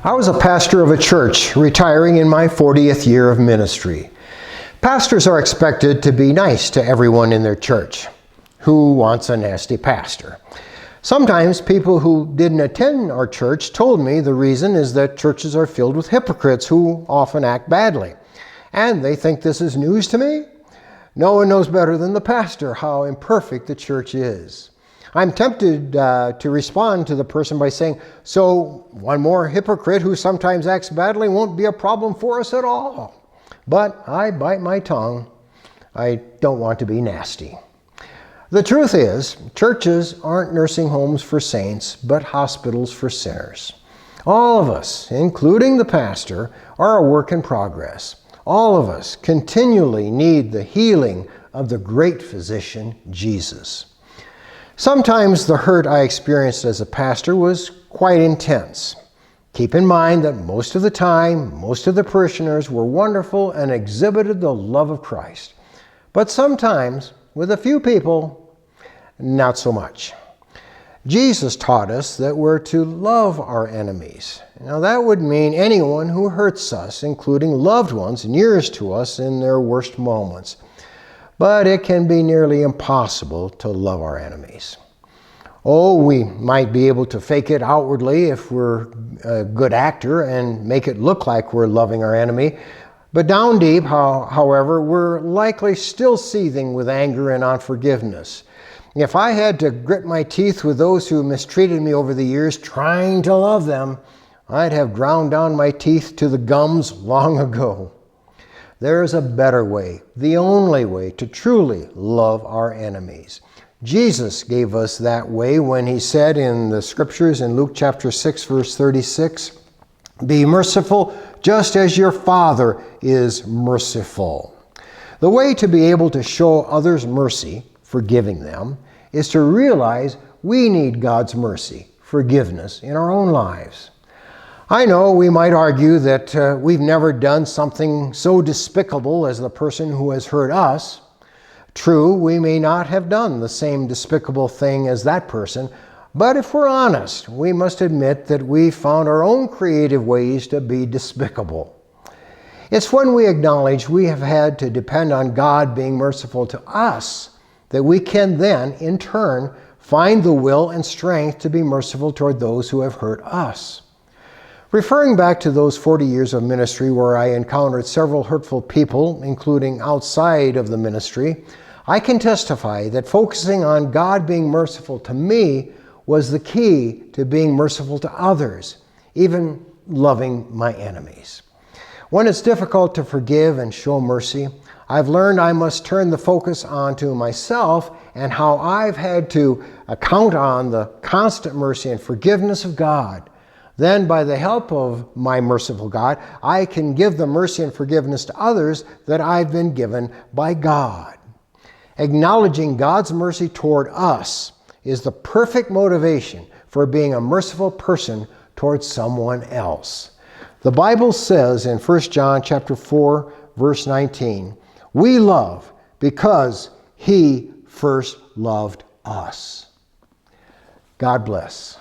I was a pastor of a church, retiring in my 40th year of ministry. Pastors are expected to be nice to everyone in their church. Who wants a nasty pastor? Sometimes people who didn't attend our church told me the reason is that churches are filled with hypocrites who often act badly. And they think this is news to me? No one knows better than the pastor how imperfect the church is. I'm tempted to respond to the person by saying, so one more hypocrite who sometimes acts badly won't be a problem for us at all. But I bite my tongue. I don't want to be nasty. The truth is, churches aren't nursing homes for saints, but hospitals for sinners. All of us, including the pastor, are a work in progress. All of us continually need the healing of the great physician, Jesus. Sometimes the hurt I experienced as a pastor was quite intense. Keep in mind that most of the time, most of the parishioners were wonderful and exhibited the love of Christ. But sometimes, with a few people, not so much. Jesus taught us that we're to love our enemies. Now that would mean anyone who hurts us, including loved ones nearest to us in their worst moments. But it can be nearly impossible to love our enemies. Oh, we might be able to fake it outwardly if we're a good actor and make it look like we're loving our enemy. But down deep, however, we're likely still seething with anger and unforgiveness. If I had to grit my teeth with those who mistreated me over the years, trying to love them, I'd have ground down my teeth to the gums long ago. There's a better way, the only way to truly love our enemies. Jesus gave us that way when he said in the scriptures in Luke chapter 6, verse 36, "Be merciful just as your Father is merciful." The way to be able to show others mercy, forgiving them, is to realize we need God's mercy, forgiveness in our own lives. I know we might argue that we've never done something so despicable as the person who has hurt us. True, we may not have done the same despicable thing as that person, but if we're honest, we must admit that we found our own creative ways to be despicable. It's when we acknowledge we have had to depend on God being merciful to us that we can then, in turn, find the will and strength to be merciful toward those who have hurt us. Referring back to those 40 years of ministry where I encountered several hurtful people, including outside of the ministry, I can testify that focusing on God being merciful to me was the key to being merciful to others, even loving my enemies. When it's difficult to forgive and show mercy, I've learned I must turn the focus onto myself and how I've had to count on the constant mercy and forgiveness of God. Then, by the help of my merciful God, I can give the mercy and forgiveness to others that I've been given by God. Acknowledging God's mercy toward us is the perfect motivation for being a merciful person towards someone else. The Bible says in 1 John chapter 4, verse 19, "We love because He first loved us." God bless.